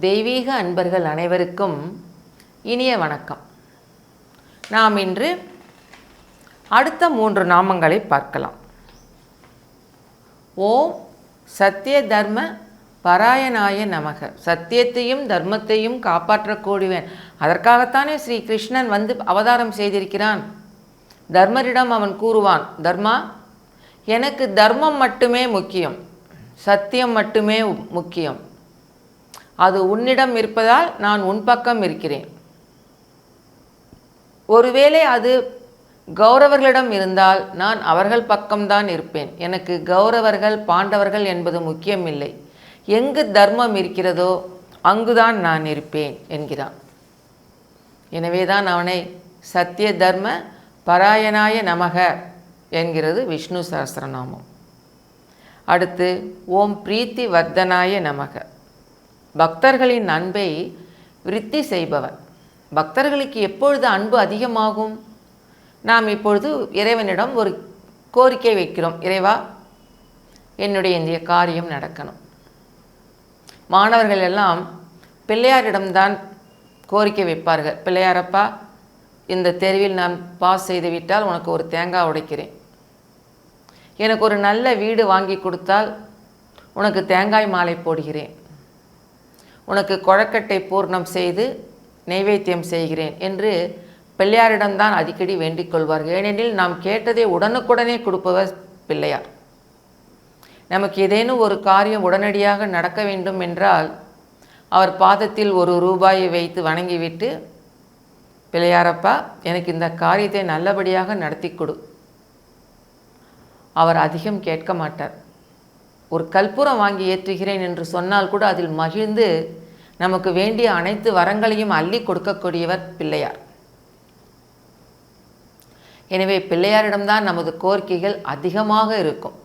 தெய்வீக அன்பர்கள் அனைவருக்கும் இனிய வணக்கம். நாம் இன்று அடுத்த 3 நாமங்களை பார்க்கலாம். ஓம் சத்திய தர்ம பராயணாய நமக. சத்தியத்தையும் தர்மத்தையும் காப்பாற்றக்கூடியவன். அதற்காகத்தானே ஸ்ரீ கிருஷ்ணன் அவதாரம் செய்திருக்கிறான். தர்மரிடம் அவன் கூறுவான், தர்மா, எனக்கு தர்மம் மட்டுமே முக்கியம், சத்தியம் மட்டுமே முக்கியம். அது உன்னிடம் இருப்பதால் நான் உன் பக்கம் இருக்கிறேன். ஒருவேளை அது கௌரவர்களிடம் இருந்தால் நான் அவர்கள் பக்கம்தான் இருப்பேன். எனக்கு கௌரவர்கள் பாண்டவர்கள் என்பது முக்கியமில்லை. எங்கு தர்மம் இருக்கிறதோ அங்குதான் நான் இருப்பேன் என்கிறான். எனவேதான் அவனை சத்திய தர்ம பராயணாய நமக என்கிறது விஷ்ணு சஹஸ்ரநாமம். அடுத்து ஓம் பிரீத்தி வர்தனாய நமக. பக்தர்களின் அன்பை விருத்தி செய்பவன். பக்தர்களுக்கு எப்பொழுது அன்பு அதிகமாகும்? நாம் இப்பொழுது இறைவனிடம் ஒரு கோரிக்கை வைக்கிறோம். இறைவா, என்னுடைய இந்த காரியம் நடக்கணும். மாணவர்கள் எல்லாம் பிள்ளையாரிடம்தான் கோரிக்கை வைப்பார்கள். பிள்ளையாரப்பா, இந்த தேர்வில் நான் பாஸ் செய்துவிட்டால் உனக்கு ஒரு தேங்காய் உடைக்கிறேன். எனக்கு ஒரு நல்ல வீடு வாங்கி கொடுத்தால் உனக்கு தேங்காய் மாலை போடுகிறேன். உனக்கு கொழக்கட்டை பூர்ணம் செய்து நைவேத்தியம் செய்கிறேன் என்று பிள்ளையாரிடம்தான் அடிக்கடி வேண்டிக் கொள்வார்கள். ஏனெனில் நாம் கேட்டதை உடனுக்குடனே கொடுப்பவர் பிள்ளையார். நமக்கு ஏதேனும் ஒரு காரியம் உடனடியாக நடக்க வேண்டும் என்றால் அவர் பாதத்தில் ₹1 வைத்து வணங்கிவிட்டு, பிள்ளையாரப்பா, எனக்கு இந்த காரியத்தை நல்லபடியாக நடத்தி கொடு. அவர் அதிகம் கேட்க மாட்டார். ஒரு கற்பூரம் வாங்கி ஏற்றுகிறேன் என்று சொன்னால் கூட அதில் மகிழ்ந்து நமக்கு வேண்டிய அனைத்து வரங்களையும் அள்ளி கொடுக்கக்கூடியவர் பிள்ளையார். எனவே பிள்ளையாரிடம்தான் நமது கோரிக்கைகள் அதிகமாக இருக்கும்.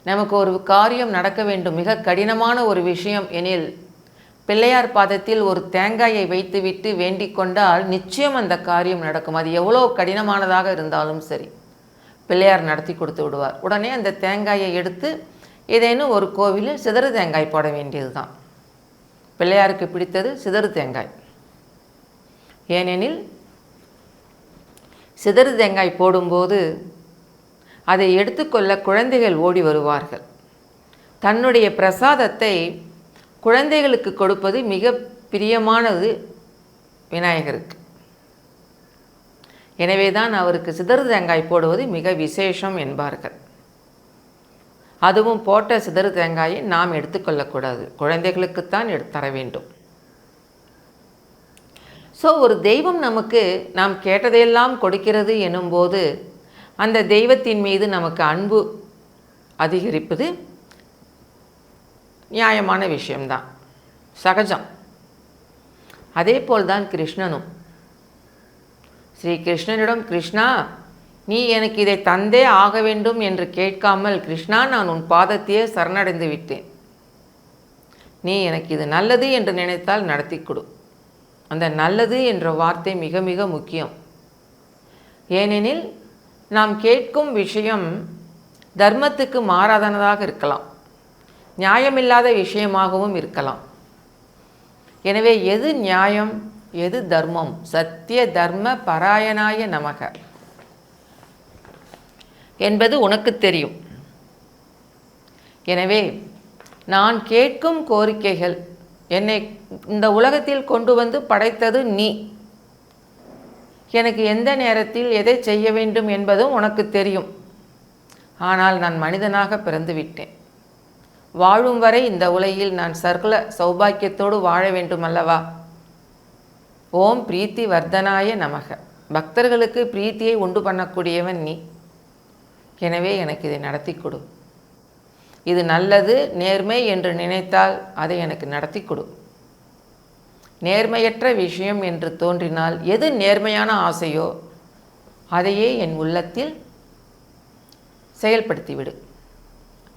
நமக்கு ஒரு காரியம் நடக்க வேண்டும், மிக கடினமான ஒரு விஷயம் எனில் பிள்ளையார் பாதத்தில் ஒரு தேங்காயை வைத்துவிட்டு வேண்டிக் கொண்டால் நிச்சயம் அந்த காரியம் நடக்கும். அது எவ்வளோ கடினமானதாக இருந்தாலும் சரி, பிள்ளையார் நடத்தி கொடுத்து விடுவார். உடனே அந்த தேங்காயை எடுத்து ஏதேனும் ஒரு கோவிலில் சிதறு தேங்காய் போட வேண்டியது தான். பிள்ளையாருக்கு பிடித்தது சிதறு தேங்காய். ஏனெனில் சிதறு தேங்காய் போடும்போது அதை எடுத்துக்கொள்ள குழந்தைகள் ஓடி வருவார்கள். தன்னுடைய பிரசாதத்தை குழந்தைகளுக்கு கொடுப்பது மிக பிரியமானது விநாயகருக்கு. எனவே தான் அவருக்கு சிதறு தேங்காய் போடுவது மிக விசேஷம் என்பார்கள். அதுவும் போட்ட சிதறு தேங்காயை நாம் எடுத்துக்கொள்ளக்கூடாது, குழந்தைகளுக்குத்தான் தர வேண்டும். ஸோ ஒரு தெய்வம் நமக்கு நாம் கேட்டதையெல்லாம் கொடுக்கிறது எனும்போது அந்த தெய்வத்தின் மீது நமக்கு அன்பு அதிகரிப்பது நியாயமான விஷயம்தான், சகஜம். அதே போல்தான் கிருஷ்ணனும். ஸ்ரீ கிருஷ்ணனிடம், கிருஷ்ணா, நீ எனக்கு இதை தந்தே ஆக வேண்டும் என்று கேட்காமல், கிருஷ்ணா, நான் உன் பாதத்தையே சரணடைந்து விட்டேன். நீ எனக்கு இது நல்லது என்று நினைத்தால் நடத்தி கொடு. அந்த நல்லது என்ற வார்த்தை மிக மிக முக்கியம். ஏனெனில் நாம் கேட்கும் விஷயம் தர்மத்துக்கு மாறாதனதாக இருக்கலாம், நியாயமில்லாத விஷயமாகவும் இருக்கலாம். எனவே எது நியாயம், எது தர்மம்? சத்திய தர்ம பராயணாய நமக என்பது உனக்கு தெரியும். எனவே நான் கேட்கும் கோரிக்கைகள், என்னை இந்த உலகத்தில் கொண்டு வந்து படைத்தது நீ. எனக்கு எந்த நேரத்தில் எதை செய்ய வேண்டும் என்பதும் உனக்கு தெரியும். ஆனால் நான் மனிதனாக பிறந்து விட்டேன். வாழும் வரை இந்த உலகில் நான் சகல சௌபாக்கியத்தோடு வாழ வேண்டும் அல்லவா? ஓம் பிரீத்தி வர்தனாய நமக. பக்தர்களுக்கு பிரீத்தியை உண்டு பண்ணக்கூடியவன் நீ. எனவே எனக்கு இதை நடத்தி கொடு. இது நல்லது, நேர்மை என்று நினைத்தால் அதை எனக்கு நடத்தி கொடு. நேர்மையற்ற விஷயம் என்று தோன்றினால், எது நேர்மையான ஆசையோ அதையே என் உள்ளத்தில் செயல்படுத்திவிடு.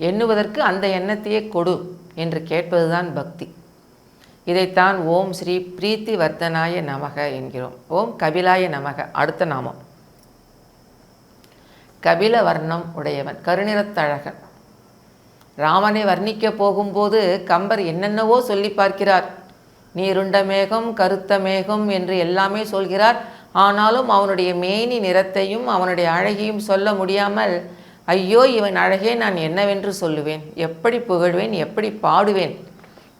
எண்ணுவதற்கு அந்த எண்ணத்தையே கொடு என்று கேட்பதுதான் பக்தி. இதைத்தான் ஓம் ஸ்ரீ பிரீத்தி வர்தனாய நமக என்கிறோம். ஓம் கபிலாய நமக. அடுத்த நாமம் கபில வர்ணம் உடையவன், கருநிறத்தழகன். ராமனை வர்ணிக்கப் போகும்போது கம்பர் என்னென்னவோ சொல்லி பார்க்கிறார். நீருண்ட மேகம், கருத்த மேகம் என்று எல்லாமே சொல்கிறார். ஆனாலும் அவனுடைய மேனி நிறத்தையும் அவனுடைய அழகையும் சொல்ல முடியாமல், ஐயோ இவன் அழகே நான் என்னவென்று சொல்லுவேன், எப்படி புகழ்வேன், எப்படி பாடுவேன்,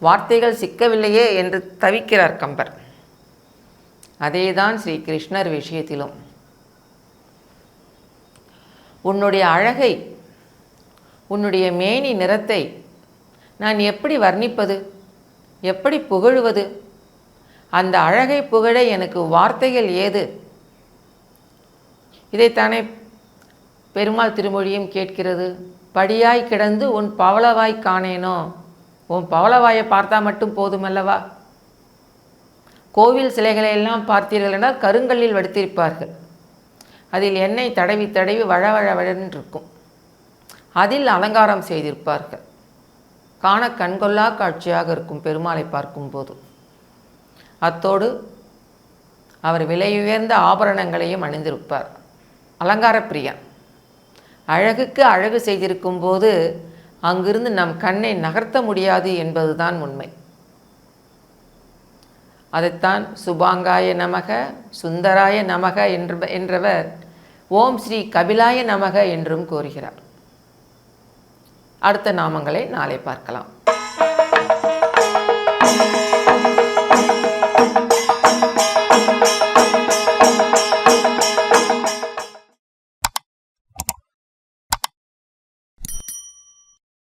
வார்த்தைகள் சிக்கவில்லையே என்று தவிக்கிறார் கம்பர். அதேதான் ஸ்ரீ கிருஷ்ணர் விஷயத்திலும். உன்னுடைய அழகை, உன்னுடைய மேனி நிறத்தை நான் எப்படி வர்ணிப்பது, எப்படி புகழுவது? அந்த அழகை புகழ எனக்கு வார்த்தைகள் ஏது? இதைத்தானே பெருமாள் திருமொழியும் கேட்கிறது. படியாய் கிடந்து உன் பவளவாய் காணேனோ. உன் பவளவாயை பார்த்தா மட்டும் போதுமல்லவா? கோவில் சிலைகளை எல்லாம் பார்த்தீர்கள் என்றால் கருங்கல்லில் வடித்திருப்பார்கள். அதில் எண்ணெய் தடவி தடவி வழவழவழன்றிருக்கும். அதில் அலங்காரம் செய்திருப்பார்கள். காண கண்கொள்ளா காட்சியாக இருக்கும் பெருமாளை பார்க்கும்போது. அத்தோடு அவர் விலையுயர்ந்த ஆபரணங்களையும் அணிந்திருப்பார். அலங்கார பிரியன். அழகுக்கு அழகு செய்திருக்கும் போது அங்கிருந்து நம் கண்ணை நகர்த்த முடியாது என்பதுதான் உண்மை. அதைத்தான் சுபாங்காய நமக, சுந்தராய நமக என்றவர் ஓம் ஸ்ரீ கபிலாய நமக என்றும் கூறுகிறார். அடுத்த நாமங்களை நாளை பார்க்கலாம்.